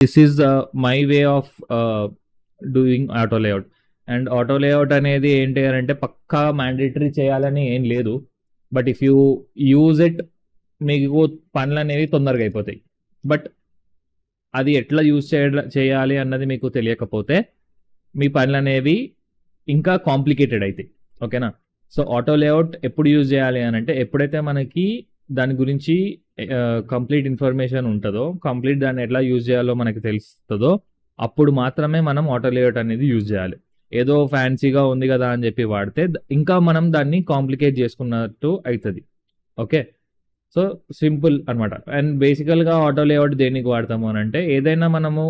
This is my way of doing auto layout. And auto layout అనేది ఏంటి అని అంటే పక్కా మ్యాండేటరీ చేయాలని ఏం లేదు. But if you use it మీకు పనులు అనేవి తొందరగా అయిపోతాయి. బట్ అది ఎట్లా యూజ్ చేయాలి అన్నది మీకు తెలియకపోతే మీ పనులు అనేవి ఇంకా కాంప్లికేటెడ్ అవుతాయి. ఓకేనా? సో ఆటో లేఅవుట్ ఎప్పుడు యూజ్ చేయాలి అని అంటే ఎప్పుడైతే మనకి దాని గురించి కంప్లీట్ ఇన్ఫర్మేషన్ ఉంటుందో, కంప్లీట్ దాన్ని ఎట్లా యూజ్ చేయాలో మనకి తెలుస్తుందో అప్పుడు మాత్రమే మనం ఆటో లేఅవుట్ అనేది యూజ్ చేయాలి. ఏదో ఫ్యాన్సీగా ఉంది కదా అని చెప్పి వాడితే ఇంకా మనం దాన్ని కాంప్లికేట్ చేసుకున్నట్టు అవుతుంది. ఓకే, సో సింపుల్ అనమాట. అండ్ బేసికల్గా ఆటో లేఅవుట్ దేనికి వాడతాము అని అంటే ఏదైనా మనము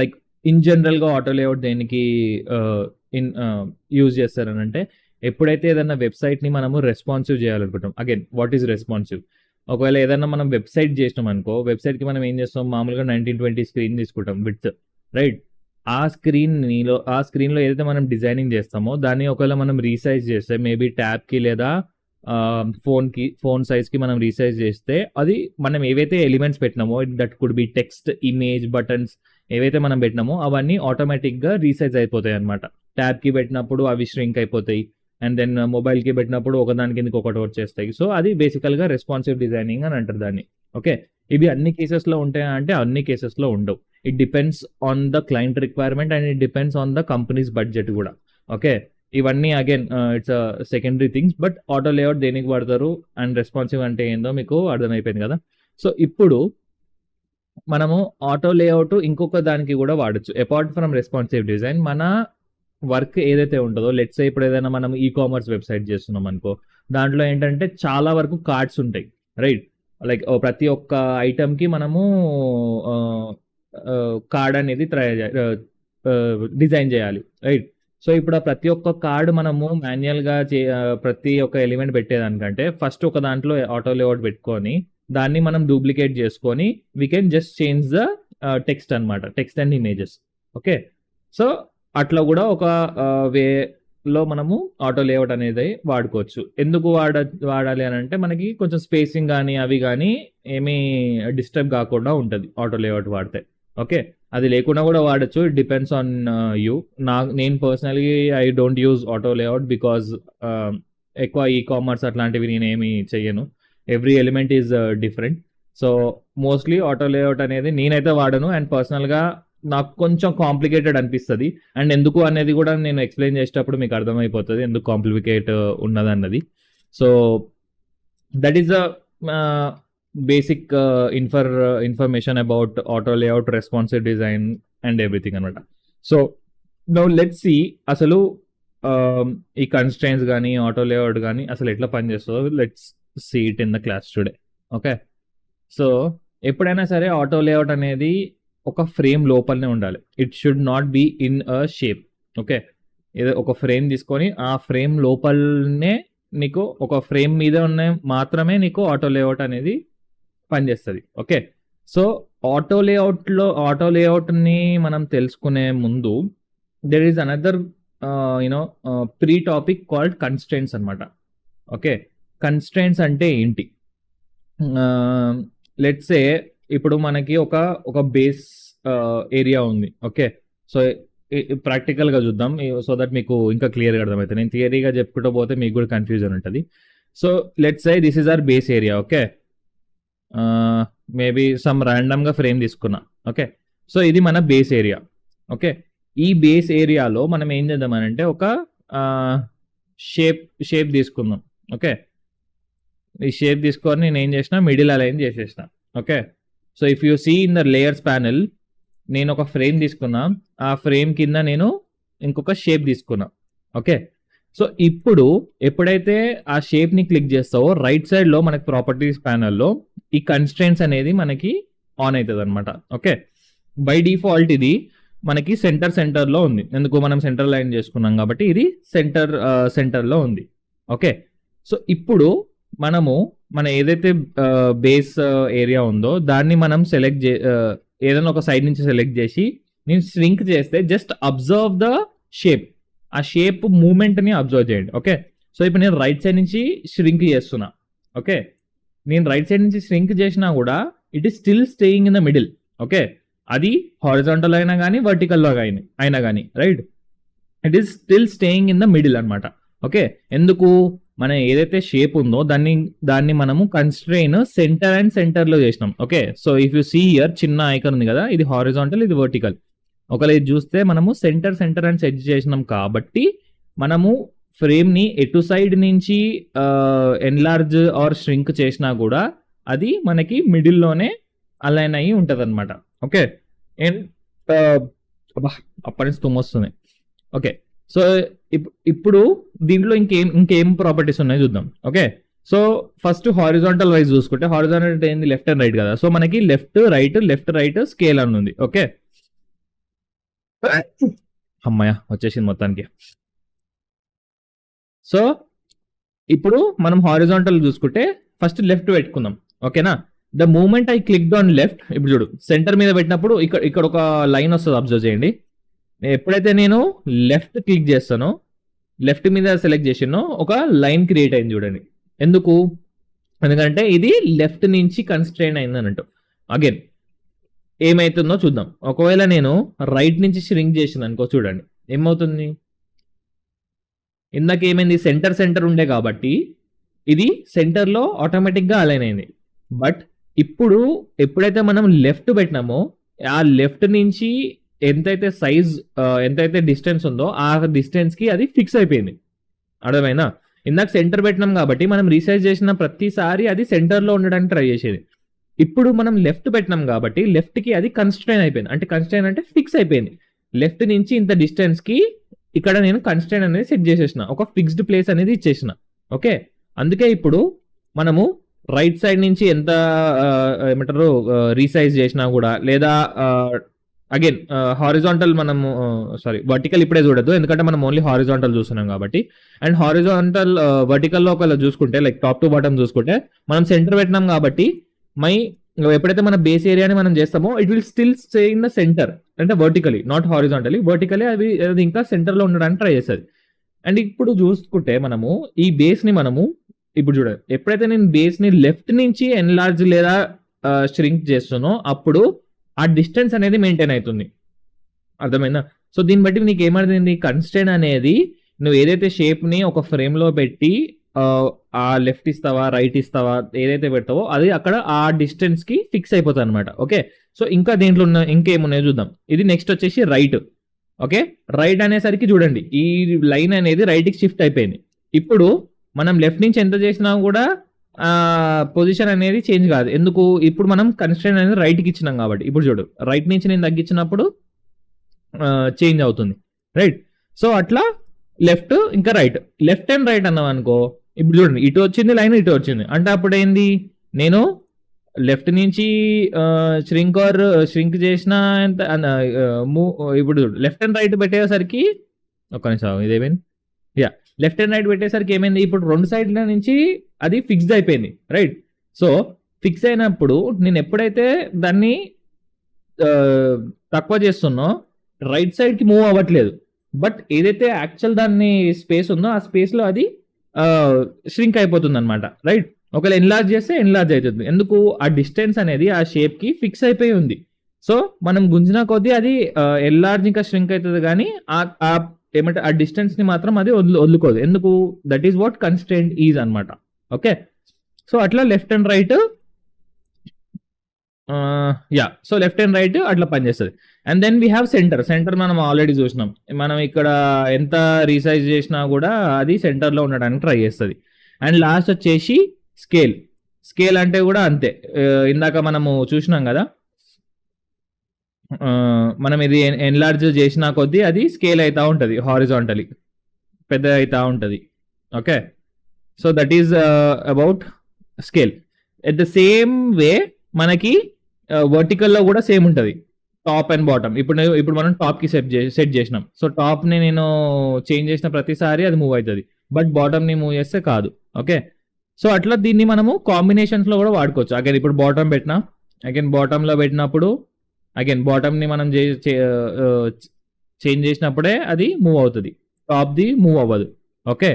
లైక్ ఇన్ జనరల్గా ఆటో లేఅవుట్ దేనికి యూజ్ చేస్తారని అంటే ఎప్పుడైతే ఏదైనా వెబ్సైట్ని మనము రెస్పాన్సివ్ చేయాలనుకుంటాం. Again what is responsive? ఒకవేళ ఏదైనా మనం వెబ్సైట్ చేసినాం అనుకో, వెబ్సైట్కి మనం ఏం చేస్తాం, మామూలుగా 1920 స్క్రీన్ తీసుకుంటాం విత్, రైట్? ఆ స్క్రీన్లో ఏదైతే మనం డిజైనింగ్ చేస్తామో దాన్ని ఒకవేళ మనం రీసైజ్ చేస్తే మేబీ ట్యాబ్కి లేదా ఫోన్ సైజ్కి మనం రీసైజ్ చేస్తే అది మనం ఏవైతే ఎలిమెంట్స్ పెట్టినామో, that could be text, image, buttons ఏవైతే మనం పెట్టినామో అవన్నీ ఆటోమేటిక్గా రీసైజ్ అయిపోతాయి అనమాట. ట్యాబ్కి పెట్టినప్పుడు అవి ష్రింక్ అయిపోతాయి, అండ్ దెన్ మొబైల్కి పెట్టినప్పుడు ఒకదాని కిందకి ఒకటి వచ్చేస్తాయి. సో అది బేసికల్గా రెస్పాన్సివ్ డిజైనింగ్ అని అంటారు దాన్ని. ఓకే, ఇవి అన్ని కేసెస్లో ఉంటాయా అంటే అన్ని కేసెస్లో ఉండవు. It depends on the client requirement and it depends on the companies budget కూడా. ఓకే, ఇవన్నీ again it's secondary things. But auto layout దేనికి వాడతారు అండ్ రెస్పాన్సివ్ అంటే ఏందో మీకు అర్థమైపోయింది కదా. సో ఇప్పుడు మనము ఆటో లేఅవుట్ ఇంకొక దానికి కూడా వాడచ్చు అపార్ట్ ఫ్రమ్ రెస్పాన్సివ్ డిజైన్. మన వర్క్ ఏదైతే ఉంటుందో, లెట్స్ సే ఇప్పుడు ఏదైనా మనం ఈ కామర్స్ వెబ్సైట్ చేస్తున్నాం అనుకో, దాంట్లో ఏంటంటే చాలా వరకు కార్డ్స్ ఉంటాయి, రైట్? లైక్ ప్రతి ఒక్క ఐటమ్కి మనము కార్డ్ అనేది డిజైన్ చేయాలి, రైట్? సో ఇప్పుడు ప్రతి ఒక్క కార్డు మనము మాన్యువల్గా ప్రతి ఒక్క ఎలిమెంట్ పెట్టేదానికంటే ఫస్ట్ ఒక దాంట్లో ఆటో లేఅవుట్ పెట్టుకొని దాన్ని మనం డూప్లికేట్ చేసుకొని we can just change the text అనమాట, text and images. Okay, so అట్లా కూడా ఒక వేలో మనము ఆటో లేఅవుట్ అనేది వాడుకోవచ్చు. ఎందుకు వాడాలి అని అంటే మనకి కొంచెం స్పేసింగ్ కానీ అవి కానీ ఏమీ డిస్టర్బ్ కాకుండా ఉంటుంది ఆటో లేఅవుట్ వాడితే. ఓకే, అది లేకుండా కూడా వాడచ్చు, ఇట్ డిపెండ్స్ ఆన్ యూ. నేను personally I don't use auto layout because ఎక్కువ ఈ కామర్స్ అట్లాంటివి నేనేమి చెయ్యను. Every element is different. So mostly auto layout అనేది నేనైతే వాడను. అండ్ పర్సనల్గా నాకు కొంచెం కాంప్లికేటెడ్ అనిపిస్తుంది. అండ్ ఎందుకు అనేది కూడా నేను ఎక్స్ప్లెయిన్ చేసేటప్పుడు మీకు అర్థమైపోతుంది ఎందుకు కాంప్లికేట్ ఉన్నదన్నది. So that is a basic information about auto layout, responsive design and everything అనమాట. సో నౌ లెట్స్ సీ అసలు ఈ కన్స్ట్రైన్స్ కానీ ఆటో లేఅవుట్ కానీ అసలు ఎట్లా పనిచేస్తుందో let's see it in the class today. Okay, so ఎప్పుడైనా సరే ఆటో లేఅవుట్ అనేది ఒక ఫ్రేమ్ లోపలనే ఉండాలి. It should not be in a shape. Okay, ఏదో ఒక ఫ్రేమ్ తీసుకొని ఆ ఫ్రేమ్ లోపలనే నీకు ఒక ఫ్రేమ్ మీద ఉన్న మాత్రమే నీకు ఆటో లేఅవుట్ అనేది పనిచేస్తుంది. ఓకే, సో ఆటో లేఅవుట్ని మనం తెలుసుకునే ముందు there is another pre topic called constraints అనమాట. ఓకే, కన్స్ట్రైంట్స్ అంటే ఏంటి? లెట్స్ సే ఇప్పుడు మనకి ఒక బేస్ ఏరియా ఉంది. ఓకే, సో ప్రాక్టికల్గా చూద్దాం సో దట్ మీకు ఇంకా క్లియర్గా అర్థమవుతుంది. నేను థియరీగా చెప్పుకుంటూ పోతే మీకు కూడా కన్ఫ్యూజన్ ఉంటుంది. So let's say this is our base area. Okay, maybe some ర్యాండమ్గా ఫ్రేమ్ తీసుకున్నా. ఓకే, సో ఇది మన బేస్ ఏరియా. ఓకే, ఈ బేస్ ఏరియాలో మనం ఏం చేద్దామనంటే ఒక షేప్ తీసుకుందాం. ఓకే, ఈ షేప్ తీసుకొని నేను ఏం చేసిన మిడిల్ అలైన్ చేసేసిన. Okay, so if you see in the layers panel నేను ఒక ఫ్రేమ్ తీసుకున్నా, ఆ ఫ్రేమ్ కింద నేను ఇంకొక షేప్ తీసుకున్నా. ఓకే, సో ఇప్పుడు ఎప్పుడైతే ఆ షేప్ని క్లిక్ చేస్తావో రైట్ సైడ్లో మనకి ప్రాపర్టీస్ ప్యానెల్లో ఈ కన్స్ట్రైంట్స్ అనేది మనకి ఆన్ అవుతుంది అనమాట. ఓకే, బై డిఫాల్ట్ ఇది మనకి సెంటర్లో ఉంది. ఎందుకు మనం సెంటర్ లైన్ చేసుకున్నాం కాబట్టి ఇది సెంటర్లో ఉంది. ఓకే, సో ఇప్పుడు మన ఏదైతే బేస్ ఏరియా ఉందో దాన్ని మనం ఏదైనా ఒక సైడ్ నుంచి సెలెక్ట్ చేసి నేను ష్రింక్ చేస్తే జస్ట్ అబ్జర్వ్ ద షేప్, ఆ షేప్ మూమెంట్ని అబ్జర్వ్ చేయండి. ఓకే, సో ఇప్పుడు నేను రైట్ సైడ్ నుంచి ష్రింక్ చేస్తున్నా. ఓకే, నేను రైట్ సైడ్ నుంచి ష్రింక్ చేసినా కూడా it is still staying in the middle. Okay, అది హారిజాంటల్ అయినా కానీ వర్టికల్లో అయినా కానీ right, it is still staying in the middle అనమాట. ఓకే, ఎందుకు మన ఏదైతే షేప్ ఉందో దాన్ని మనము కన్స్ట్రెయిన్ సెంటర్ అండ్ సెంటర్ లో చేసినాం. Okay, so if you see here చిన్న ఐకన్ ఉంది కదా, ఇది హారిజాంటల్, ఇది వర్టికల్. ఒకవేళ ఇది చూస్తే మనము సెంటర్ అండ్ సెట్ చేసినాం కాబట్టి మనము ఫ్రేమ్ ని ఎటు సైడ్ నుంచి ఎన్లార్జ్ ఆర్ ష్రింక్ చేసినా కూడా అది మనకి మిడిల్ లోనే అలైన్ అయ్యి ఉంటది అనమాట. ఓకే, అండ్ అప్పటి నుంచి తుమ్మొస్తుంది. ఓకే, సో ఇప్పుడు దీంట్లో ఇంకేం ప్రాపర్టీస్ ఉన్నాయో చూద్దాం. Okay, so first horizontal wise చూసుకుంటే, హారిజాంటల్ అంటే ఏంది, లెఫ్ట్ అండ్ రైట్ కదా. సో మనకి లెఫ్ట్ రైట్ స్కేల్ అని ఉంది. ఓకే, అమ్మాయ వచ్చేసింది మొత్తానికి. సో ఇప్పుడు మనం హారిజాంటల్ చూసుకుంటే ఫస్ట్ లెఫ్ట్ పెట్టుకుందాం. ఓకేనా, the moment I click on left, ఇప్పుడు చూడు సెంటర్ మీద పెట్టినప్పుడు ఇక్కడ ఒక లైన్ వస్తుంది, అబ్జర్వ్ చేయండి. ఎప్పుడైతే నేను లెఫ్ట్ క్లిక్ చేస్తానో, లెఫ్ట్ మీద సెలెక్ట్ చేసినో ఒక లైన్ క్రియేట్ అయింది చూడండి. ఎందుకంటే ఇది లెఫ్ట్ నుంచి కన్స్ట్రైన్ అయింది అన్నట్టు. అగైన్ ఏమైతుందో చూద్దాం. ఒకవేళ నేను రైట్ నుంచి ష్రింక్ చేసిన అనుకో, చూడండి ఏమవుతుంది. ఇందాక ఏమైంది, సెంటర్ ఉండే కాబట్టి ఇది సెంటర్లో ఆటోమేటిక్గా అలైన్ అయింది. బట్ ఇప్పుడు ఎప్పుడైతే మనం లెఫ్ట్ పెట్టినామో, ఆ లెఫ్ట్ నుంచి ఎంతైతే డిస్టెన్స్ ఉందో ఆ డిస్టెన్స్ కి అది ఫిక్స్ అయిపోయింది. అర్థమైనా? ఇందాక సెంటర్ పెట్టినాం కాబట్టి మనం రీసైజ్ చేసిన ప్రతిసారి అది సెంటర్లో ఉండడానికి ట్రై చేసేది. ఇప్పుడు మనం లెఫ్ట్ పెట్టినాం కాబట్టి లెఫ్ట్ కి అది కన్స్ట్రైన్ అయిపోయింది. అంటే కన్స్ట్రైన్ అంటే ఫిక్స్ అయిపోయింది. లెఫ్ట్ నుంచి ఇంత డిస్టెన్స్ కి ఇక్కడ నేను కన్స్ట్రైన్ అనేది సెట్ చేసేసిన, ఒక ఫిక్స్డ్ ప్లేస్ అనేది ఇచ్చేసిన. ఓకే, అందుకే ఇప్పుడు మనము రైట్ సైడ్ నుంచి ఎంత ఏమంటారు రీసైజ్ చేసినా కూడా, లేదా అగైన్ హారిజాంటల్ మనము వర్టికల్ ఇప్పుడే చూడద్దు, ఎందుకంటే మనం ఓన్లీ హారిజాంటల్ చూస్తున్నాం కాబట్టి. అండ్ హారిజాంటల్ వర్టికల్లో ఒకవేళ చూసుకుంటే, లైక్ టాప్ టు బాటమ్ చూసుకుంటే, మనం సెంటర్ పెట్టినాం కాబట్టి ఎప్పుడైతే మన బేస్ ఏరియాని మనం చేస్తామో it will still stay in the centre, అంటే వర్టికలీ, నాట్ హారిజాంటలీ. వర్టికలీ అది ఇంకా సెంటర్లో ఉండడానికి ట్రై చేస్తుంది. అండ్ ఇప్పుడు చూసుకుంటే మనము ఈ బేస్ ని మనము ఇప్పుడు చూడండి, ఎప్పుడైతే నేను బేస్ ని లెఫ్ట్ నుంచి ఎన్లార్జ్ లేదా ష్రింక్ చేస్తానో అప్పుడు ఆ డిస్టెన్స్ అనేది మెయింటైన్ అవుతుంది. అర్థమైందా? సో దీన్ని బట్టి నీకు ఏమర్థమైంది, కన్స్ట్రైన్ అనేది నువ్వు ఏదైతే షేప్ ని ఒక ఫ్రేమ్ లో పెట్టి ఆ లెఫ్ట్ ఇస్తావా రైట్ ఇస్తావా ఏదైతే పెడతావో అది అక్కడ ఆ డిస్టెన్స్ కి ఫిక్స్ అయిపోతుంది అనమాట. ఓకే, సో ఇంకా దీంట్లో ఇంకేమున్నాయో చూద్దాం. ఇది నెక్స్ట్ వచ్చేసి రైట్. ఓకే, రైట్ అనేసరికి చూడండి ఈ లైన్ అనేది రైట్ కి షిఫ్ట్ అయిపోయింది. ఇప్పుడు మనం లెఫ్ట్ నుంచి ఎంత చేసినా కూడా పొజిషన్ అనేది చేంజ్ కాదు. ఎందుకు, ఇప్పుడు మనం కన్స్ట్రైన్ అనేది రైట్ కి ఇచ్చినాం కాబట్టి. ఇప్పుడు చూడు, రైట్ నుంచి నేను తగ్గించినప్పుడు చేంజ్ అవుతుంది. రైట్, సో అట్లా లెఫ్ట్ ఇంకా రైట్, లెఫ్ట్ అండ్ రైట్ అన్నాం అనుకో, ఇప్పుడు చూడండి ఇటు వచ్చింది లైన్, ఇటు వచ్చింది, అంటే అప్పుడు ఏంది, నేను లెఫ్ట్ నుంచి ష్రింక్ చేసిన ఇప్పుడు లెఫ్ట్ అండ్ రైట్ పెట్టేసరికి ఒక్క నిమిషం ఇదేమైంది, లెఫ్ట్ అండ్ రైట్ పెట్టేసరికి ఏమైంది, ఇప్పుడు రెండు సైడ్ల నుంచి అది ఫిక్స్డ్ అయిపోయింది. రైట్, సో ఫిక్స్ అయినప్పుడు నేను ఎప్పుడైతే దాన్ని తక్కువ చేస్తున్నో రైట్ సైడ్ కి మూవ్ అవ్వట్లేదు. బట్ ఏదైతే యాక్చువల్ దాన్ని స్పేస్ ఉందో ఆ స్పేస్ లో అది ష్రింక్ అయిపోతుంది అనమాట. రైట్, ఒకవేళ ఎన్లార్జ్ చేస్తే ఎన్లార్జ్ అవుతుంది. ఎందుకు, ఆ డిస్టెన్స్ అనేది ఆ షేప్ కి ఫిక్స్ అయిపోయి ఉంది. సో మనం గుంజిన కొద్దీ అది ఎన్లార్జ్ ఇంకా ష్రింక్ అవుతుంది, కానీ ఏమంటే ఆ డిస్టెన్స్ ని మాత్రం అది వదులుకోదు. ఎందుకు, that is what constraint is అనమాట. ఓకే, సో అట్లా left and right so left and right అట్లా పనిచేస్తుంది. And then we have center మనం ఆల్రెడీ చూసినాం. మనం ఇక్కడ ఎంత రీసైజ్ చేసినా కూడా అది సెంటర్లో ఉండడానికి ట్రై చేస్తుంది. అండ్ లాస్ట్ వచ్చేసి స్కేల్ అంటే కూడా అంతే, ఇందాక మనము చూసినాం కదా, మనం ఇది ఎన్లార్జ్ చేసినా కొద్దీ అది స్కేల్ అవుతా ఉంటుంది, హారిజాంటలీ పెద్ద అవుతా ఉంటుంది. Okay, so that is about scale. At the same way మనకి వర్టికల్లో కూడా సేమ్ ఉంటుంది, టాప్ అండ్ బాటమ్. ఇప్పుడు మనం టాప్ కి సెట్ చేసినాం. సో టాప్ ని నేను చేంజ్ చేసిన ప్రతిసారి అది మూవ్ అవుతుంది, బట్ బాటమ్ ని మూవ్ చేస్తే కాదు. ఓకే, సో అట్లా దీన్ని మనము కాంబినేషన్స్ లో కూడా వాడుకోవచ్చు. అగైన్ ఇప్పుడు బాటమ్ పెట్టినా, అగైన్ బాటమ్ లో పెట్టినప్పుడు అగైన్ బాటమ్ ని మనం చేంజ్ చేసినప్పుడే అది మూవ్ అవుతుంది, టాప్ ది మూవ్ అవ్వదు. Okay,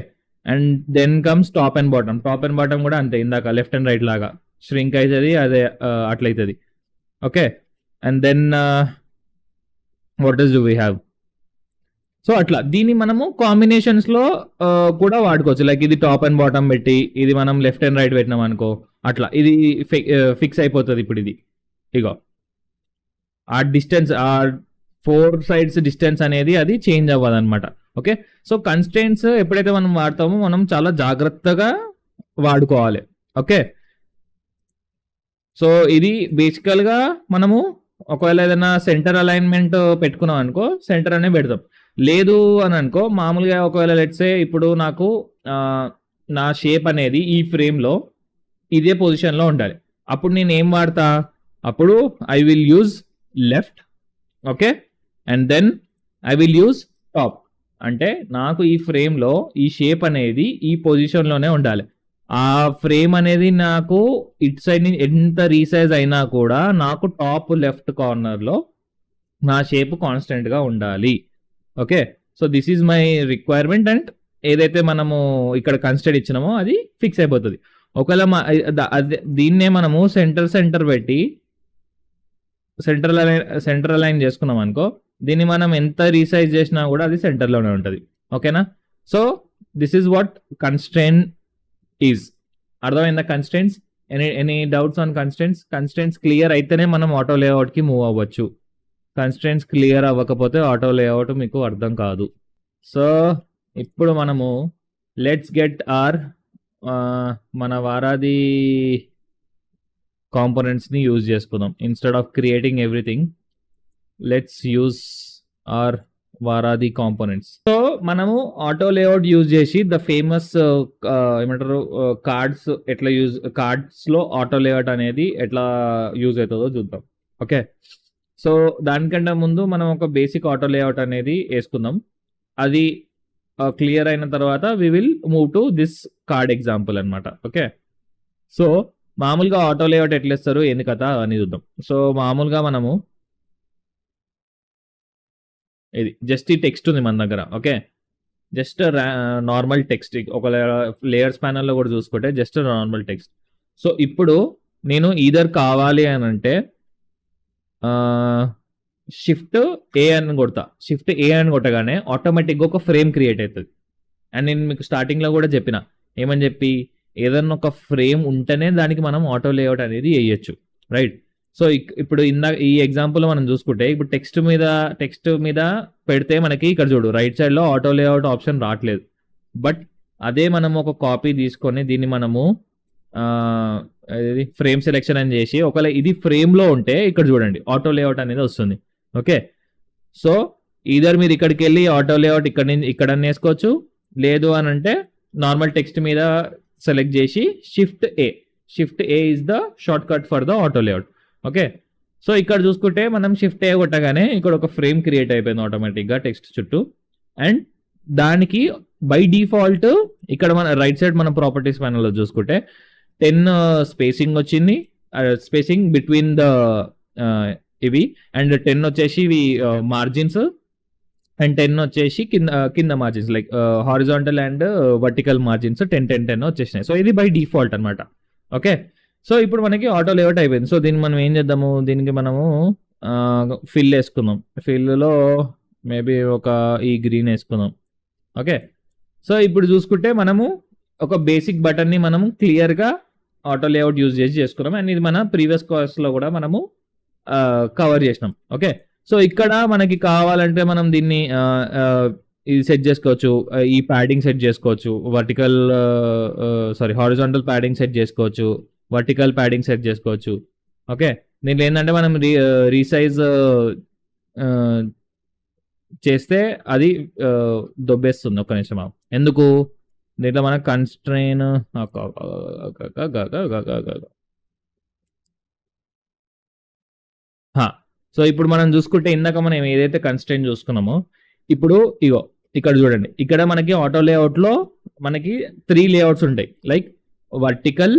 and then comes top and bottom కూడా అంతే, ఇందాక లెఫ్ట్ అండ్ రైట్ లాగా ష్రింక్ అవుతుంది, అదే అట్లయితుంది. Okay, and then what is do we have. So అట్లా దీన్ని మనము కాంబినేషన్స్ లో కూడా వాడుకోవచ్చు. లైక్ ఇది టాప్ అండ్ బాటమ్ పెట్టి ఇది మనం లెఫ్ట్ అండ్ రైట్ పెట్టినాం అనుకో, అట్లా ఇది ఫిక్స్ అయిపోతుంది. ఇప్పుడు ఇది ఇగో ఆ డిస్టెన్స్, ఆ 4 sides డిస్టెన్స్ అనేది అది చేంజ్ అవ్వదు అనమాట. ఓకే, సో కన్స్ట్రెయింట్స్ ఎప్పుడైతే మనం వాడతామో మనం చాలా జాగ్రత్తగా వాడుకోవాలి. ఓకే, సో ఇది బేసికల్ గా మనము ఒకవేళ ఏదైనా సెంటర్ అలైన్మెంట్ పెట్టుకున్నాం అనుకో, సెంటర్ అనే పెడతాం. లేదు అని అనుకో, మామూలుగా ఒకవేళ లెట్సే ఇప్పుడు నాకు నా షేప్ అనేది ఈ ఫ్రేమ్లో ఇదే పొజిషన్లో ఉండాలి. అప్పుడు నేను ఏం వాడతా, అప్పుడు I will use left. Okay, and then I will use top. అంటే నాకు ఈ ఫ్రేమ్లో ఈ షేప్ అనేది ఈ పొజిషన్లోనే ఉండాలి. ఆ ఫ్రేమ్ అనేది నాకు ఇట్ సైడ్ నుంచి ఎంత రీసైజ్ అయినా కూడా నాకు టాప్ లెఫ్ట్ కార్నర్లో నా షేప్ కాన్స్టెంట్గా ఉండాలి. Okay, so this is my requirement. And ఏదైతే మనము ఇక్కడ కన్స్టెంట్ ఇచ్చినామో అది ఫిక్స్ అయిపోతుంది. ఒకవేళ దీన్నే మనము సెంటర్ పెట్టి సెంటర్ అలైన్ చేసుకున్నాం అనుకో, దీన్ని మనం ఎంత రీసైజ్ చేసినా కూడా అది సెంటర్లోనే ఉంటుంది. ఓకేనా, so this is what constraint is. అర్థమైందా constraints? Any doubts on constraints? Constraints clear అయితేనే మనం ఆటో లేఅవుట్కి మూవ్ అవ్వచ్చు. కన్స్ట్రెయింట్స్ క్లియర్ అవ్వకపోతే ఆటో లేఅవుట్ మీకు అర్థం కాదు. సో ఇప్పుడు మనము లెట్స్ గెట్ మన వారాది కాంపోనెంట్స్ని యూజ్ చేసుకుందాం. Instead of creating everything, let's use our వారాది కాంపోనెంట్స్. సో మనము ఆటో లేఅవుట్ యూజ్ చేసి ద ఫేమస్ ఏమంటారు కార్డ్స్ ఎట్లా యూజ్, కార్డ్స్లో ఆటో లేఅవుట్ అనేది ఎట్లా యూజ్ అవుతుందో చూద్దాం. ఓకే, సో దానికంటే ముందు మనం ఒక బేసిక్ ఆటో లేఅవుట్ అనేది వేసుకుందాం. అది క్లియర్ అయిన తర్వాత we will move to this card example అనమాట. ఓకే, సో మామూలుగా ఆటో లేఅవుట్ ఎట్లా ఇస్తారు ఏంది కథ అని చూద్దాం. సో మామూలుగా మనము ఇది జస్ట్ ఈ టెక్స్ట్ ఉంది మన దగ్గర. Okay, just normal text. ఒక లేయర్స్ ప్యానల్లో కూడా చూసుకుంటే జస్ట్ నార్మల్ టెక్స్ట్. సో ఇప్పుడు నేను ఈధర్ కావాలి అని అంటే షిఫ్ట్ ఏ అని కొడతా. షిఫ్ట్ ఏ అని కొట్టగానే ఆటోమేటిక్గా ఒక ఫ్రేమ్ క్రియేట్ అవుతుంది. అండ్ నేను మీకు స్టార్టింగ్లో కూడా చెప్పిన ఏమని చెప్పి, ఏదన్నా ఒక ఫ్రేమ్ ఉంటేనే దానికి మనం ఆటో లేఅవుట్ అనేది వేయచ్చు. రైట్, సో ఇప్పుడు ఈ ఎగ్జాంపుల్ మనం చూసుకుంటే, ఇప్పుడు టెక్స్ట్ మీద పెడితే మనకి ఇక్కడ చూడు రైట్ సైడ్లో ఆటో లేఅవుట్ ఆప్షన్ రావట్లేదు. బట్ అదే మనం ఒక కాపీ తీసుకొని దీన్ని మనము ఫ్రేమ్ సెలెక్షన్ అని చేసి ఒకవేళ ఇది ఫ్రేమ్లో ఉంటే ఇక్కడ చూడండి ఆటో లేఅవుట్ అనేది వస్తుంది. ఓకే, సో ఈధర్ మీరు ఇక్కడికి వెళ్ళి ఆటో లేఅవుట్ ఇక్కడ వేసుకోవచ్చు. లేదు అని అంటే నార్మల్ టెక్స్ట్ మీద సెలెక్ట్ చేసి shift A is the short cut for the auto layout. Okay, so ఇక్కడ చూసుకుంటే మనం షిఫ్ట్ ఏ కొట్టగానే ఇక్కడ ఒక ఫ్రేమ్ క్రియేట్ అయిపోయింది ఆటోమేటిక్గా టెక్స్ట్ చుట్టూ. అండ్ దానికి బై డిఫాల్ట్ ఇక్కడ మన రైట్ సైడ్ మన ప్రాపర్టీస్ ప్యానల్లో చూసుకుంటే 10 స్పేసింగ్ వచ్చింది, స్పేసింగ్ బిట్వీన్ ద ఇవి. అండ్ 10 వచ్చేసి ఇవి మార్జిన్స్, అండ్ 10 వచ్చేసి కింద margins like horizontal and vertical margins 10 వచ్చేసినాయి. సో ఇది బై డిఫాల్ట్ అనమాట. ఓకే, సో ఇప్పుడు మనకి ఆటో లేఅవుట్ అయిపోయింది. సో దీన్ని మనం ఏం చేద్దాము, దీనికి మనము ఫిల్ వేసుకుందాం. ఫిల్లో మేబీ ఈ గ్రీన్ వేసుకుందాం. ఓకే, సో ఇప్పుడు చూసుకుంటే మనము ఒక బేసిక్ బటన్ని మనము క్లియర్గా ఆటో లేఅవుట్ యూజ్ చేసి చేసుకున్నాం. అండ్ ఇది మన ప్రీవియస్ కోర్స్లో కూడా మనము కవర్ చేసినాం. ఓకే, సో ఇక్కడ మనకి కావాలంటే మనం దీన్ని ఇది సెట్ చేసుకోవచ్చు. ఈ ప్యాడింగ్ సెట్ చేసుకోవచ్చు, హారిజాంటల్ ప్యాడింగ్ సెట్ చేసుకోవచ్చు, వర్టికల్ ప్యాడింగ్ సెట్ చేసుకోవచ్చు. ఓకే, దీంట్లో ఏంటంటే మనం రీసైజ్ చేస్తే అది దొబ్బేస్తుంది. ఒక్క నిమిషం, ఎందుకు దీంట్లో మన కన్స్ట్రెయిన్ సో ఇప్పుడు మనం చూసుకుంటే ఇందాక మనం ఏదైతే కన్స్ట్రెయిన్ చూసుకున్నామో ఇప్పుడు ఇక్కడ చూడండి, ఇక్కడ మనకి ఆటో లేఅవుట్లో మనకి 3 లేఅవుట్స్ ఉంటాయి. Like vertical,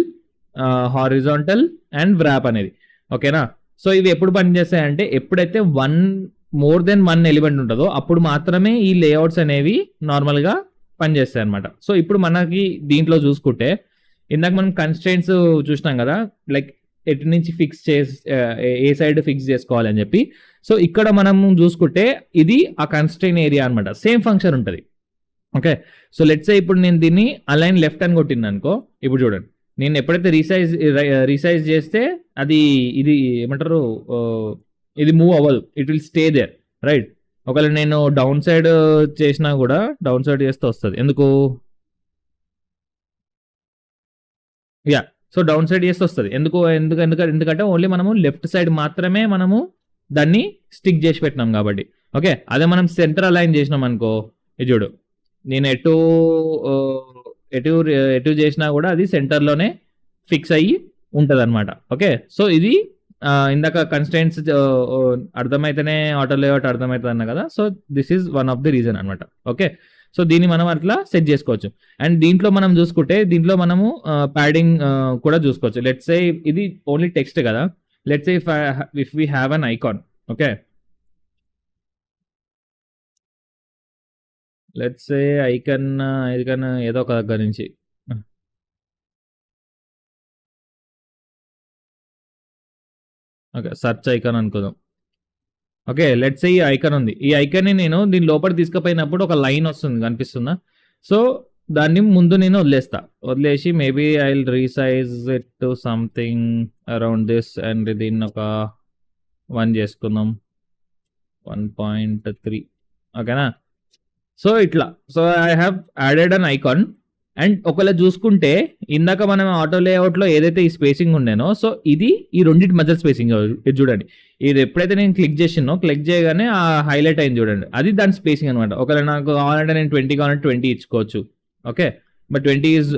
horizontal and wrap అనేది. ఓకేనా, సో ఇవి ఎప్పుడు పనిచేస్తాయంటే ఎప్పుడైతే మోర్ దెన్ 1 ఎలిమెంట్ ఉంటుందో అప్పుడు మాత్రమే ఈ లేఅవుట్స్ అనేవి నార్మల్గా పనిచేస్తాయి అనమాట. సో ఇప్పుడు మనకి దీంట్లో చూసుకుంటే ఇందాక మనం కన్స్ట్రెయింట్స్ చూసినాం కదా, లైక్ ఎటు నుంచి ఫిక్స్ చేసి ఏ సైడ్ ఫిక్స్ చేసుకోవాలి అని చెప్పి. సో ఇక్కడ మనం చూసుకుంటే ఇది ఆ కన్స్ట్రెయిన్ ఏరియా అనమాట. సేమ్ ఫంక్షన్ ఉంటుంది. ఓకే, సో లెట్స్ సే ఇప్పుడు నేను దీన్ని అలైన్ లెఫ్ట్ అని కొట్టింది అనుకో. ఇప్పుడు చూడండి, నేను ఎప్పుడైతే రీసైజ్ చేస్తే అది ఇది ఏమంటారు, ఇది మూవ్ అవ్వదు, it will stay there, right. ఒకవేళ నేను డౌన్ సైడ్ చేసినా కూడా డౌన్ సైడ్ చేస్తే వస్తుంది. ఎందుకు? యా, సో డౌన్ సైడ్ చేస్తే వస్తుంది. ఎందుకంటే ఓన్లీ మనము లెఫ్ట్ సైడ్ మాత్రమే మనము దాన్ని స్టిక్ చేసి పెట్టినాం కాబట్టి. ఓకే, అదే మనం సెంటర్ అలైన్ చేసినాం అనుకో, ఇది చూడు, నేను ఎటు ఎటు ఎటు చేసినా కూడా అది సెంటర్లోనే ఫిక్స్ అయ్యి ఉంటుంది అనమాట. ఓకే, సో ఇది ఇందాక కన్స్టెంట్స్ అర్థమైతేనే ఆటో లేఅవుట్ అర్థమవుతుంది అన్న కదా. So this is one of the reason అనమాట. ఓకే, సో దీన్ని మనం అట్లా సెట్ చేసుకోవచ్చు. అండ్ దీంట్లో మనం చూసుకుంటే దీంట్లో మనము ప్యాడింగ్ కూడా చూసుకోవచ్చు. లెట్స్ సే ఇది ఓన్లీ టెక్స్ట్ కదా. Let's say if we have an icon. Okay, let's say icon ఏదో ఒక దగ్గర నుంచి ఓకే సర్చ్ ఐకాన్ అనుకుందాం. ఓకే, లెట్స్ ఈ ఐకాన్ ఉంది. ఈ ఐకాన్ని నేను దీని లోపల తీసుకుపోయినప్పుడు ఒక లైన్ వస్తుంది, కనిపిస్తుందా? సో దాన్ని ముందు నేను వదిలేసి maybe I will resize it to something around this and దీన్ని ఒక 1 చేసుకుందాం, 1.3. ఓకేనా? సో ఇట్లా, so I have added an icon. And ఒకవేళ చూసుకుంటే ఇందాక మనం ఆటో లేఅవుట్లో ఏదైతే ఈ స్పేసింగ్ ఉండేనో, సో ఇది ఈ రెండింటి మధ్య స్పేసింగ్. ఇది చూడండి, ఇది ఎప్పుడైతే నేను క్లిక్ చేయగానే ఆ హైలైట్ అయింది చూడండి, అది దాని స్పేసింగ్ అనమాట. ఒకవేళ నాకు కావాలంటే నేను 20 కావాలంటే 20 ఇచ్చుకోవచ్చు. ఓకే, బట్ 20 ఈజ్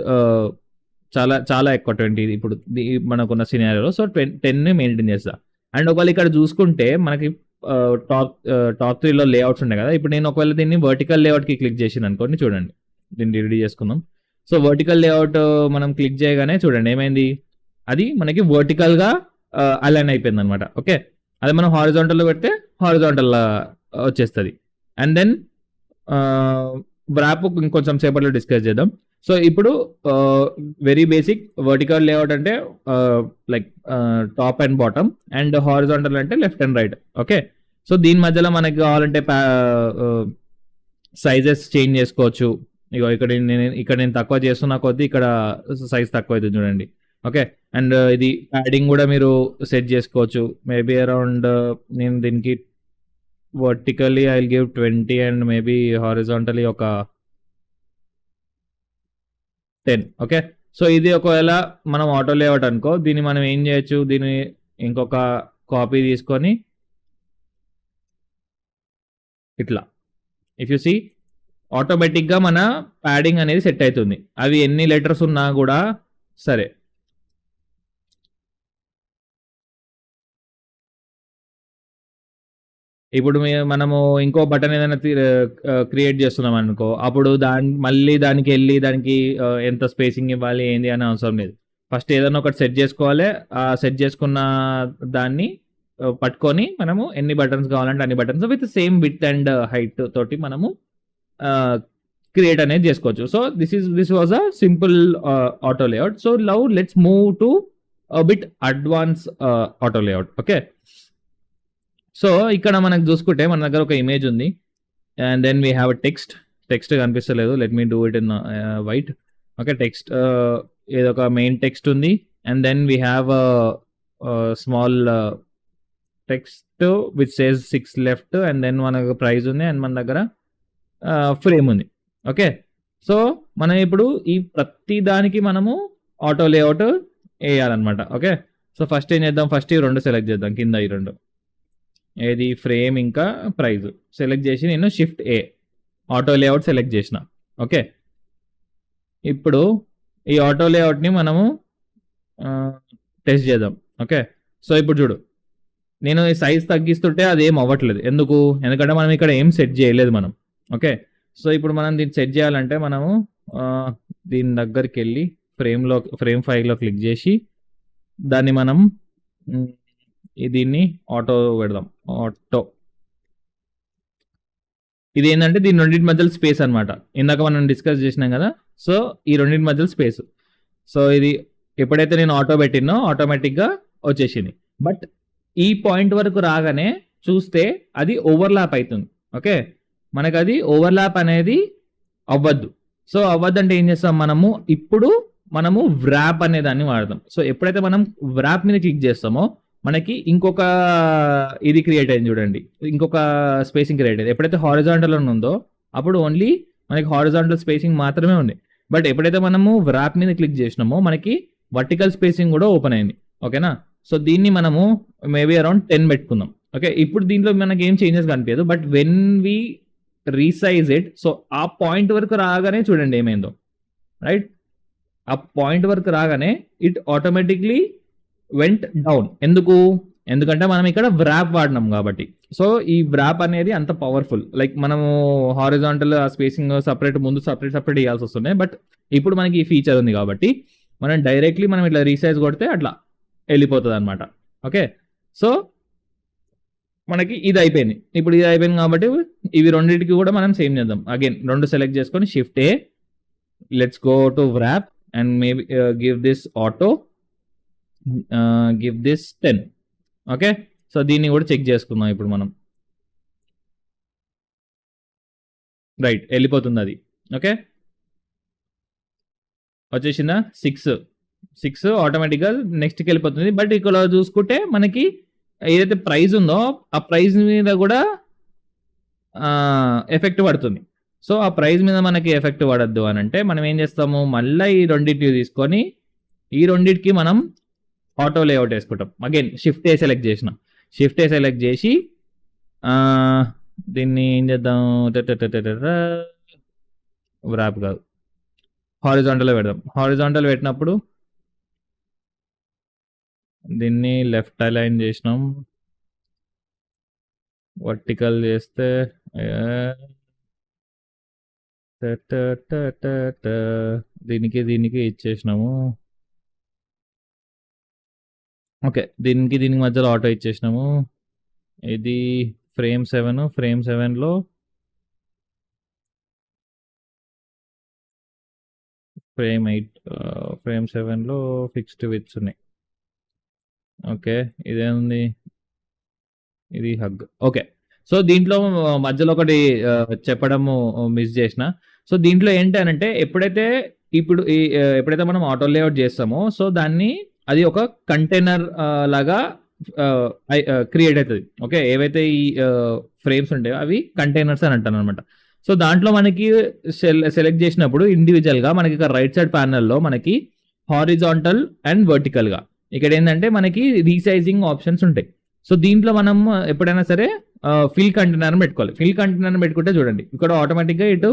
చాలా చాలా ఎక్కువ 20 ఇప్పుడు మనకున్న సినారియోలో. సో 10 మెయింటైన్ చేస్తా. అండ్ ఒకవేళ ఇక్కడ చూసుకుంటే మనకి టాప్ 3లో లేఅవుట్స్ ఉన్నాయి కదా. ఇప్పుడు నేను ఒకవేళ దీన్ని వర్టికల్ లేఅవుట్కి క్లిక్ చేసింది అనుకోండి, చూడండి, దీన్ని రెడీ చేసుకుందాం. సో వర్టికల్ లేఅవుట్ మనం క్లిక్ చేయగానే చూడండి ఏమైంది, అది మనకి వర్టికల్ గా అలైన్ అయిపోయింది అనమాట. ఓకే, అదే మనం హారిజాంటల్లో పెడితే హారిజాంటల్ వచ్చేస్తుంది. అండ్ దెన్ వ్రాప్ ఇంకొంచెం సేపట్లో డిస్కస్ చేద్దాం. సో ఇప్పుడు వెరీ బేసిక్ వర్టికల్ లేఅవుట్ అంటే like top and bottom, and horizontal అంటే left and right. Okay, so దీని మధ్యలో మనకి కావాలంటే సైజెస్ చేంజ్ చేసుకోవచ్చు. ఇక ఇక్కడ నేను తక్కువ చేస్తున్నా కొద్దీ ఇక్కడ సైజ్ తక్కువ అవుతుంది చూడండి. ఓకే, అండ్ ఇది ప్యాడింగ్ కూడా మీరు సెట్ చేసుకోవచ్చు. మేబీ అరౌండ్ నేను దీనికి vertically I will give 20 and maybe horizontally ఒక 10. ఓకే, సో ఇది ఒకవేళ మనం ఆటో లేఅవుట్ అనుకో, దీన్ని మనం ఏం చేయొచ్చు, దీన్ని ఇంకొక కాపీ తీసుకొని ఇట్లా, ఇఫ్ యు సీ ఆటోమేటిక్గా మన ప్యాడింగ్ అనేది సెట్ అవుతుంది. అవి ఎన్ని లెటర్స్ ఉన్నా కూడా సరే. ఇప్పుడు మనము ఇంకో బటన్ ఏదైనా క్రియేట్ చేస్తున్నాం అనుకో, అప్పుడు మళ్ళీ దానికి వెళ్ళి దానికి ఎంత స్పేసింగ్ ఇవ్వాలి ఏంది అని అవసరం లేదు. ఫస్ట్ ఏదైనా ఒకటి సెట్ చేసుకోవాలి. ఆ సెట్ చేసుకున్న దాన్ని పట్టుకొని మనము ఎన్ని బటన్స్ కావాలంటే అన్ని buttons with same width and height తోటి మనము క్రియేట్ అనేది చేసుకోవచ్చు. So this was a simple auto layout. So now let's move to bit advance auto layout. Okay, so ఇక్కడ మనకు చూసుకుంటే మన దగ్గర ఒక ఇమేజ్ ఉంది and then we have text కనిపిస్తలేదు, let me do it in white. Okay, text ఏదో ఒక మెయిన్ టెక్స్ట్ ఉంది and then we have small text which says 6 left and then మనకు ప్రైజ్ ఉంది అండ్ మన దగ్గర ఫ్రేమ్ ఉంది. ఓకే, సో మనం ఇప్పుడు ఈ ప్రతి దానికి మనము ఆటో లేఅవుట్ వేయాలన్నమాట. ఓకే, సో ఫస్ట్ ఏం చేద్దాం, ఫస్ట్ ఈ 2 సెలెక్ట్ చేద్దాం, కింద ఈ 2 ఏది ఫ్రేమ్ ఇంకా ప్రైజ్ సెలెక్ట్ చేసి నేను షిఫ్ట్ ఏ ఆటో లేఅవుట్ సెలెక్ట్ చేసిన. ఓకే, ఇప్పుడు ఈ ఆటో లేఅవుట్ని మనము టెస్ట్ చేద్దాం. ఓకే, సో ఇప్పుడు చూడు, నేను ఈ సైజ్ తగ్గిస్తుంటే అది ఏం అవ్వట్లేదు. ఎందుకంటే మనం ఇక్కడ ఏం సెట్ చేయలేదు మనం. ఓకే, సో ఇప్పుడు మనం దీన్ని సెట్ చేయాలంటే మనము దీని దగ్గరికి వెళ్ళి ఫ్రేమ్ 5లో క్లిక్ చేసి దాన్ని మనం దీన్ని ఆటో పెడదాం. ఆటో ఇది ఏంటంటే దీని రెండింటి మధ్యలో స్పేస్ అనమాట. ఇందాక మనం డిస్కస్ చేసినాం కదా, సో ఈ రెండింటి మధ్యలో స్పేస్. సో ఇది ఎప్పుడైతే నేను ఆటో పెట్టినో ఆటోమేటిక్గా వచ్చేసింది. బట్ ఈ పాయింట్ వరకు రాగానే చూస్తే అది ఓవర్లాప్ అవుతుంది. ఓకే, మనకు అది ఓవర్లాప్ అనేది అవ్వద్దు. సో అవ్వద్దంటే ఏం చేస్తాం మనము, ఇప్పుడు మనము వ్రాప్ అనే దాన్ని వాడతాం. సో ఎప్పుడైతే మనం వ్రాప్ మీద క్లిక్ చేస్తామో మనకి ఇంకొక ఇది క్రియేట్ అయింది చూడండి, ఇంకొక స్పేసింగ్ క్రియేట్ అయింది. ఎప్పుడైతే హారిజాంటల్ ఉందో అప్పుడు ఓన్లీ మనకి హారిజాంటల్ స్పేసింగ్ మాత్రమే ఉంది. బట్ ఎప్పుడైతే మనము వ్రాప్ మీద క్లిక్ చేసినామో మనకి వర్టికల్ స్పేసింగ్ కూడా ఓపెన్ అయింది. ఓకేనా, సో దీన్ని మనము మేబీ అరౌండ్ 10 పెట్టుకుందాం. ఓకే, ఇప్పుడు దీంట్లో మనకి ఏం చేంజెస్ కనిపించదు. But when we resize it, so ఆ పాయింట్ వరకు రాగానే చూడండి ఏమైందో. రైట్, ఆ పాయింట్ వరకు రాగానే ఇట్ ఆటోమేటిక్లీ వెంట్ డౌన్. ఎందుకంటే మనం ఇక్కడ వ్రాప్ వాడినాం కాబట్టి. సో ఈ వ్రాప్ అనేది అంత పవర్ఫుల్. లైక్ మనము హారిజాంటల్ ఆ స్పేసింగ్ సపరేట్ ముందు సపరేట్ ఇవ్వాల్సి వస్తున్నాయి. బట్ ఇప్పుడు మనకి ఈ ఫీచర్ ఉంది కాబట్టి మనం డైరెక్ట్లీ మనం ఇట్లా రీసైజ్ కొడితే అట్లా వెళ్ళిపోతుంది అనమాట. ఓకే, సో మనకి ఇది అయిపోయింది. ఇప్పుడు ఇది అయిపోయింది కాబట్టి ఇవి రెండింటికి కూడా మనం సేమ్ చేద్దాం. అగైన్ 2 సెలెక్ట్ చేసుకొని shift A, let's go to wrap and maybe give this auto, give this 10. Okay, so దీన్ని కూడా చెక్ చేసుకుందాం ఇప్పుడు మనం. రైట్, వెళ్ళిపోతుంది అది. ఓకే, వచ్చేసిందా 6 ఆటోమేటిక్గా నెక్స్ట్కి వెళ్ళిపోతుంది. బట్ ఇక్కడ చూసుకుంటే మనకి ఏదైతే ప్రైస్ ఉందో ఆ ప్రైస్ మీద కూడా ఎఫెక్ట్ పడుతుంది. సో ఆ ప్రైస్ మీద మనకి ఎఫెక్ట్ పడద్దు అని అంటే మనం ఏం చేస్తాము, మళ్ళీ ఈ రెండింటిని తీసుకొని ఈ రెండింటికి మనం ఆటో లేఅవుట్ వేసుకుంటాం. అగైన్ షిఫ్ట్ ఏ సెలెక్ట్ చేసి దీన్ని ఏం చేద్దాం, వ్రాప్ కాదు హారిజాంటల్లో పెడదాం. హారిజాంటల్ పెట్టినప్పుడు దీన్ని లెఫ్ట్ అలైన్ చేసినాం, వర్టికల్ చేస్తే దీనికి ఇచ్చేసినాము. ఓకే, దీనికి మధ్యలో ఆటో ఇచ్చేసినాము. ఇది ఫ్రేమ్ 7, ఫ్రేమ్ 7లో ఫ్రేమ్ 8, ఫ్రేమ్ 7లో ఫిక్స్డ్ విడ్స్ ఉన్నాయి. ఓకే, ఇదేముంది, ఇది హగ్. ఓకే, సో దీంట్లో మధ్యలో ఒకటి చెప్పడము మిస్ చేసిన. సో దీంట్లో ఏంటంటే ఎప్పుడైతే మనం ఆటో లేఅవుట్ చేస్తామో సో దాన్ని అది ఒక కంటైనర్ లాగా క్రియేట్ అవుతుంది. ఓకే, ఏవైతే ఈ ఫ్రేమ్స్ ఉంటాయో అవి కంటైనర్స్ అని అంటాను అనమాట. సో దాంట్లో మనకి సెలెక్ట్ చేసినప్పుడు ఇండివిజువల్గా మనకి ఇక్కడ రైట్ సైడ్ ప్యానల్లో మనకి హారిజాంటల్ అండ్ వర్టికల్గా ఇక్కడ ఏంటంటే మనకి రీసైజింగ్ ఆప్షన్స్ ఉంటాయి. సో దీంట్లో మనం ఎప్పుడైనా సరే ఫిల్ కంటైనర్ పెట్టుకోవాలి. ఫిల్ కంటైనర్ పెట్టుకుంటే చూడండి ఇక్కడ ఆటోమేటిక్గా ఇటు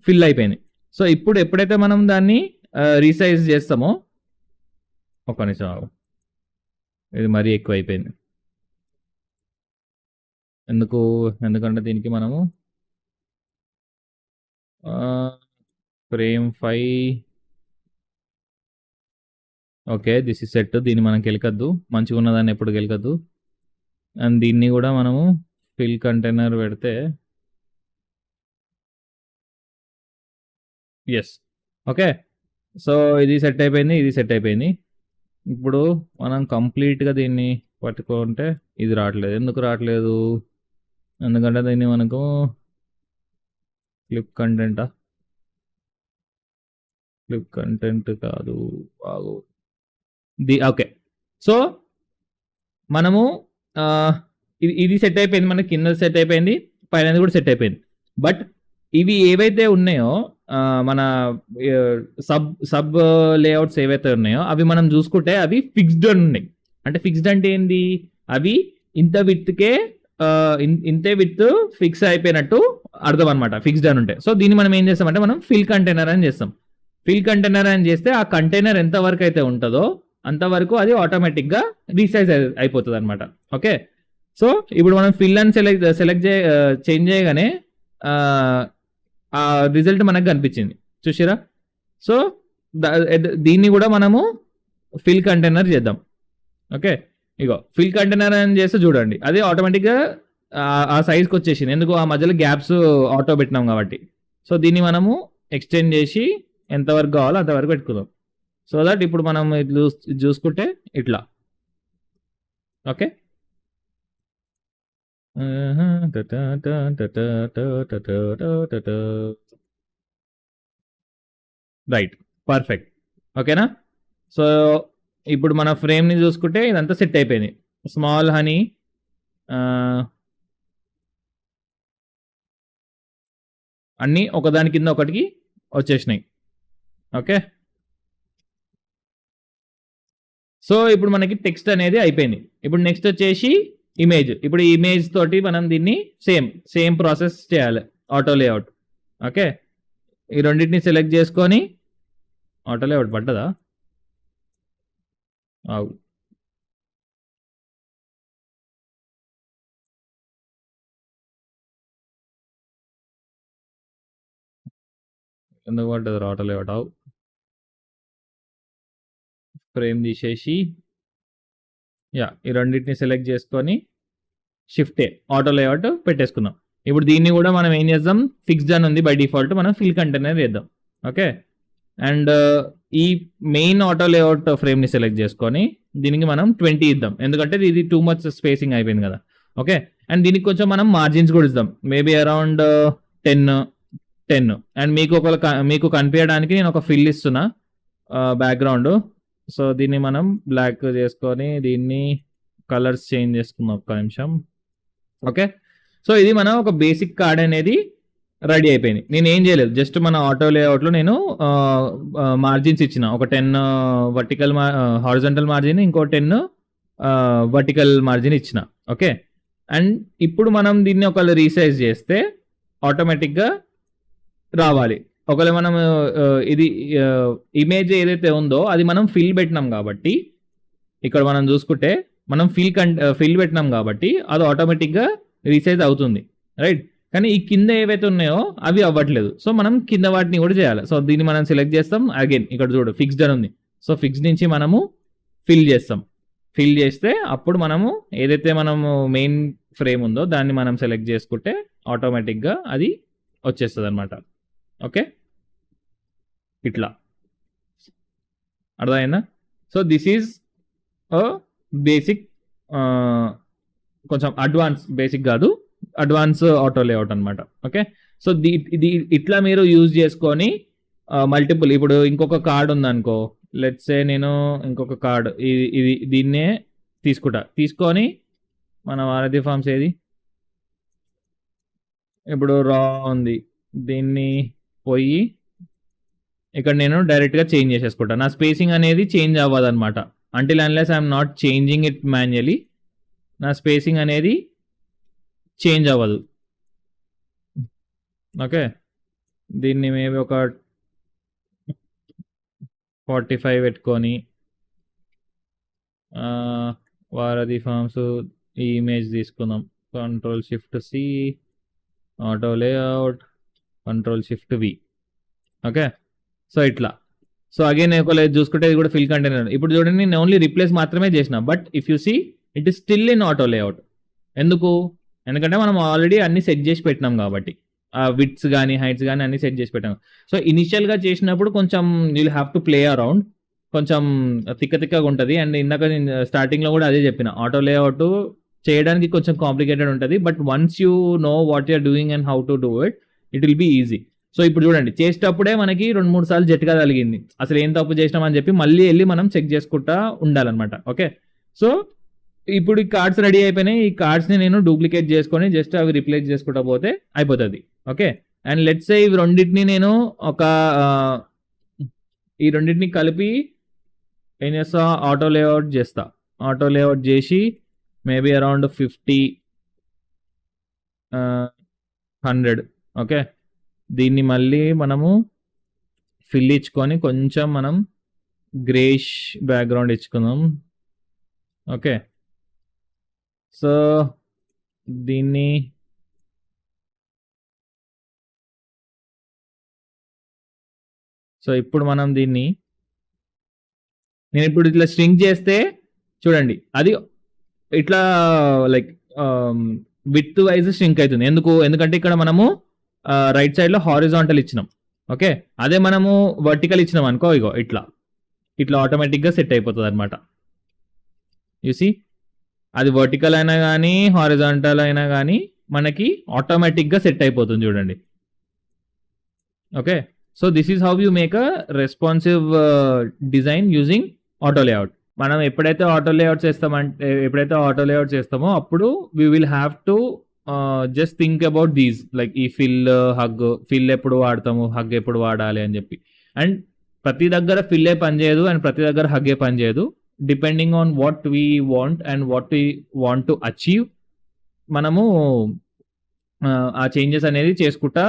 ఫిల్ అయిపోయింది. సో ఇప్పుడు ఎప్పుడైతే మనం దాన్ని రీసైజ్ చేస్తామో, ఒక నిమిషం, ఇది మరీ ఎక్కువ అయిపోయింది. ఎందుకంటే దీనికి మనము frame 5, okay this is set. దీన్ని మనం గెలకద్దు, మంచిగా ఉన్నదాన్ని ఎప్పుడు గెలకద్దు. అండ్ దీన్ని కూడా మనము ఫిల్ కంటైనర్ పెడితే ఎస్. ఓకే, సో ఇది సెట్ అయిపోయింది. ఇప్పుడు మనం కంప్లీట్గా దీన్ని పట్టుకుంటే ఇది రావట్లేదు. ఎందుకు రావట్లేదు, ఎందుకంటే దీన్ని మనకు క్లిప్ కంటెంట్ కాదు బాగు. ఓకే, సో మనము ఇది సెట్ అయిపోయింది, మనకి కింద సెట్ అయిపోయింది, పైన కూడా సెట్ అయిపోయింది. బట్ ఇవి ఏవైతే ఉన్నాయో మన సబ్ లేఅవుట్స్ ఏవైతే ఉన్నాయో అవి మనం చూసుకుంటే అవి ఫిక్స్డ్ ఉన్నాయి. అంటే ఫిక్స్డ్ అంటే ఏంది, అవి ఇంతే విత్ ఫిక్స్ అయిపోయినట్టు అర్థం అనమాట, ఫిక్స్డ్ అని ఉంటాయి. సో దీన్ని మనం ఏం చేస్తామంటే మనం ఫిల్ కంటైనర్ అని చేస్తాం. ఫిల్ కంటైనర్ అని చేస్తే ఆ కంటైనర్ ఎంత వరకు అయితే ఉంటుందో అంతవరకు అది ఆటోమేటిక్గా రీసైజ్ అయిపోతుంది అనమాట. ఓకే, సో ఇప్పుడు మనం ఫిల్ అని చేంజ్ చేయగానే ఆ రిజల్ట్ మనకు కనిపించింది, చూసారా. సో దీన్ని కూడా మనము ఫిల్ కంటైనర్ చేద్దాం. ఓకే, ఇగో ఫిల్ కంటైనర్ అని చేస్తే చూడండి అది ఆటోమేటిక్గా ఆ సైజ్కి వచ్చేసింది. ఎందుకు, ఆ మధ్యలో గ్యాప్స్ ఆటో పెట్టినాం కాబట్టి. సో దీన్ని మనము ఎక్స్టెండ్ చేసి ఎంతవరకు కావాలో అంతవరకు పెట్టుకుందాం. సో దట్ ఇప్పుడు మనం చూసుకుంటే ఇట్లా ఓకే. రైట్. పర్ఫెక్ట్. ఓకేనా? సో, ఇప్పుడు మన ఫ్రేమ్‌ని చూసుకుంటే ఇదంతా సెట్ అయిపోయింది. స్మాల్ హనీ అన్నీ ఒకదాని కింద ఒకటికి వచ్చేసినాయి. ఓకే. సో, ఇప్పుడు మనకి టెక్స్ట్ అనేది అయిపోయింది. ఇప్పుడు నెక్స్ట్ వచ్చేసి ఇమేజ్. ఇప్పుడు ఈ ఇమేజ్ తోటి మనం దీన్ని సేమ్ ప్రాసెస్ చేయాలి. Auto layout. ఓకే. ఈ రెండిటిని సెలెక్ట్ చేసుకొని ఆటో లేఅవుట్ పడ్డదా? ఆగు. ఎందుకు పడ్డది ఆటో లేఅవుట్? ఆగు. ఫ్రేమ్ తీసేసి ఈ రెండింటిని సెలెక్ట్ చేసుకొని షిఫ్ట్ ఆటో లేఅవుట్ పెట్టేసుకుందాం. ఇప్పుడు దీన్ని కూడా మనం ఏం చేద్దాం, ఫిక్స్డ్ అని ఉంది బై డిఫాల్ట్, మనం ఫిల్ కంటైనర్ చేద్దాం. ఓకే. అండ్ ఈ మెయిన్ ఆటో లేఅవుట్ ఫ్రేమ్ని సెలెక్ట్ చేసుకొని దీనికి మనం 20 ఇద్దాం, ఎందుకంటే ఇది టూ మచ్ స్పేసింగ్ అయిపోయింది కదా. ఓకే. అండ్ దీనికి కొంచెం మనం మార్జిన్స్ కూడా ఇద్దాం, మేబీ అరౌండ్ 10. అండ్ మీకు కనిపించడానికి నేను ఒక ఫిల్ ఇస్తున్నా బ్యాక్గ్రౌండ్. సో దీన్ని మనం బ్లాక్ చేసుకొని దీన్ని కలర్స్ చేంజ్ చేసుకుందాం ఒక్క నిమిషం. ఓకే. సో ఇది మనం ఒక బేసిక్ కార్డ్ అనేది రెడీ అయిపోయింది. నేను ఏం చేయలేదు, జస్ట్ మన ఆటో లేఅవుట్లో నేను మార్జిన్స్ ఇచ్చిన ఒక 10 వర్టికల్ హారిజంటల్ మార్జిన్, ఇంకో 10 వర్టికల్ మార్జిన్ ఇచ్చిన. ఓకే. అండ్ ఇప్పుడు మనం దీన్ని ఒకవేళ రీసైజ్ చేస్తే ఆటోమేటిక్గా రావాలి. ఒకవేళ మనం ఇది ఇమేజ్ ఏదైతే ఉందో అది మనం ఫిల్ పెట్టినాం కాబట్టి, ఇక్కడ మనం చూసుకుంటే మనం ఫిల్ పెట్టినాం కాబట్టి అది ఆటోమేటిక్గా రీసైజ్ అవుతుంది, రైట్. కానీ ఈ కింద ఏవైతే ఉన్నాయో అవి అవ్వట్లేదు. సో మనం కింద వాటిని కూడా చేయాలి. సో దీన్ని మనం సెలెక్ట్ చేస్తాం. అగైన్ ఇక్కడ చూడు ఫిక్స్డ్ అని ఉంది. సో ఫిక్స్ నుంచి మనము ఫిల్ చేస్తాం. ఫిల్ చేస్తే అప్పుడు మనము ఏదైతే మనము మెయిన్ ఫ్రేమ్ ఉందో దాన్ని మనం సెలెక్ట్ చేసుకుంటే ఆటోమేటిక్గా అది వచ్చేస్తుంది అనమాట. ఓకే. ఇట్లా అర్థమైందా? సో దిస్ ఈజ్ బేసిక్, కొంచెం అడ్వాన్స్, బేసిక్ కాదు, అడ్వాన్స్ ఆటో లేఅవుట్ అనమాట. ఓకే. సో ఇది ఇట్లా మీరు యూజ్ చేసుకొని మల్టిపుల్, ఇప్పుడు ఇంకొక కార్డ్ ఉందనుకో, లెట్స్ సే నేను ఇంకొక కార్డ్ దీన్నే తీసుకొని మన వారధి ఫార్మ్స్ ఏది ఇప్పుడు రా ఉంది, దీన్ని పోయి ఇక్కడ నేను డైరెక్ట్గా చేంజ్ చేసేసుకుంటా. నా స్పేసింగ్ అనేది చేంజ్ అవ్వదు అనమాట, until unless I'm not changing it manually. నా స్పేసింగ్ అనేది చేంజ్ అవ్వదు. ఓకే. దీన్ని మేబీ ఒక 45 పెట్టుకొని వారధి ఫార్మ్స్ ఈ ఇమేజ్ తీసుకుందాం. Ctrl+Shift+C, auto layout, Ctrl+Shift+V. Okay. So ఇట్లా. సో అగైన్ ఒకవేళ చూసుకుంటే ఇది కూడా ఫిల్ కంటైనర్. ఇప్పుడు చూడండి నేను ఓన్లీ రిప్లేస్ మాత్రమే చేసిన, but if you see it is still in auto layout. ఎందుకంటే మనం ఆల్రెడీ అన్ని సెట్ చేసి పెట్టినాం కాబట్టి, విడ్స్ కానీ హైట్స్ కానీ అన్ని సెట్ చేసి పెట్టాం. సో ఇనిషియల్గా చేసినప్పుడు కొంచెం you have to play around, కొంచెం తిక్కగా ఉంటుంది. అండ్ ఇందాక నేను స్టార్టింగ్లో కూడా అదే చెప్పిన, ఆటో లేఅవుట్ చేయడానికి కొంచెం కాంప్లికేటెడ్ ఉంటుంది, but once you know what you're doing and how to do it will be easy. So ఇప్పుడు చూడండి చేసేటప్పుడే మనకి 2-3 సార్లు జట్టుగా కలిగింది, అసలు ఏం తప్పు చేసినామని చెప్పి మళ్ళీ వెళ్ళి మనం చెక్ చేసుకుంటా ఉండాలన్నమాట. ఓకే. సో ఇప్పుడు ఈ కార్డ్స్ రెడీ అయిపోయినాయి. ఈ కార్డ్స్ని నేను డూప్లికేట్ చేసుకొని జస్ట్ అవి రిప్లేస్ చేసుకుంటా పోతే అయిపోతుంది. ఓకే. అండ్ లెట్స్ సే ఇవి రెండింటిని నేను ఈ రెండింటిని కలిపి ఏం చేస్తా, ఆటో లేఅవుట్ చేస్తా. ఆటో లేఅవుట్ చేసి మేబీ అరౌండ్ 50, 100. ఓకే. దీన్ని మళ్ళీ మనము ఫిల్ ఇచ్చుకొని కొంచెం మనం గ్రేష్ బ్యాక్గ్రౌండ్ ఇచ్చుకుందాం. ఓకే. సో దీన్ని ఇప్పుడు మనం దీన్ని నేను ఇప్పుడు ఇట్లా స్ట్రింగ్ చేస్తే చూడండి అది ఇట్లా లైక్ విడ్త్ వైజ్ స్ట్రింక్ అవుతుంది. ఎందుకంటే ఇక్కడ మనము రైట్ సైడ్ లో హారిజాంటల్ ఇచ్చినాం. ఓకే. అదే మనము వర్టికల్ ఇచ్చినాం అనుకో, ఇగో ఇట్లా ఆటోమేటిక్ గా సెట్ అయిపోతుంది అనమాట. యు సీ అది వర్టికల్ అయినా కానీ హారిజాంటల్ అయినా కానీ మనకి ఆటోమేటిక్గా సెట్ అయిపోతుంది చూడండి. Okay, so this is how you make a responsive design using auto layout. మనం ఎప్పుడైతే ఆటో లేఅవుట్ చేస్తామో అప్పుడు we will have to just think about these, like ఈ ఫిల్ ఎప్పుడు వాడతాము, హగ్ ఎప్పుడు వాడాలి అని చెప్పి. అండ్ ప్రతి దగ్గర ఫిల్లే పనిచేయదు అండ్ ప్రతి దగ్గర హగ్గే పనిచేయదు. Depending on what we want and what we want to achieve, మనము ఆ చేంజెస్ అనేది చేసుకుంటా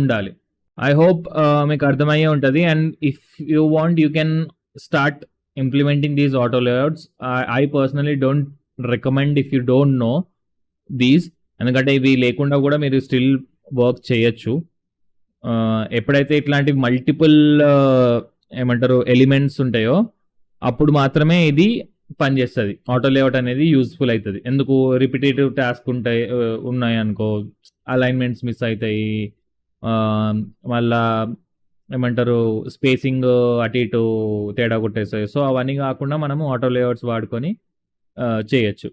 ఉండాలి. ఐ హోప్ మీకు అర్థమయ్యే ఉంటుంది. And if you want you can start implementing these auto layouts. I personally don't recommend if you don't know these, ఎందుకంటే ఇవి లేకుండా కూడా మీరు స్టిల్ వర్క్ చేయొచ్చు. ఎప్పుడైతే ఇట్లాంటి మల్టిపుల్ ఏమంటారు ఎలిమెంట్స్ ఉంటాయో అప్పుడు మాత్రమే ఇది పనిచేస్తుంది. ఆటో లేఅవుట్ అనేది యూజ్ఫుల్ అవుతుంది. ఎందుకు రిపిటేటివ్ టాస్క్ ఉన్నాయి అనుకో, అలైన్మెంట్స్ మిస్ అవుతాయి, మళ్ళా ఏమంటారు స్పేసింగ్ అటు ఇటు తేడా కొట్టేస్తాయి. సో అవన్నీ కాకుండా మనము ఆటో లేఅవుట్స్ వాడుకొని చేయొచ్చు.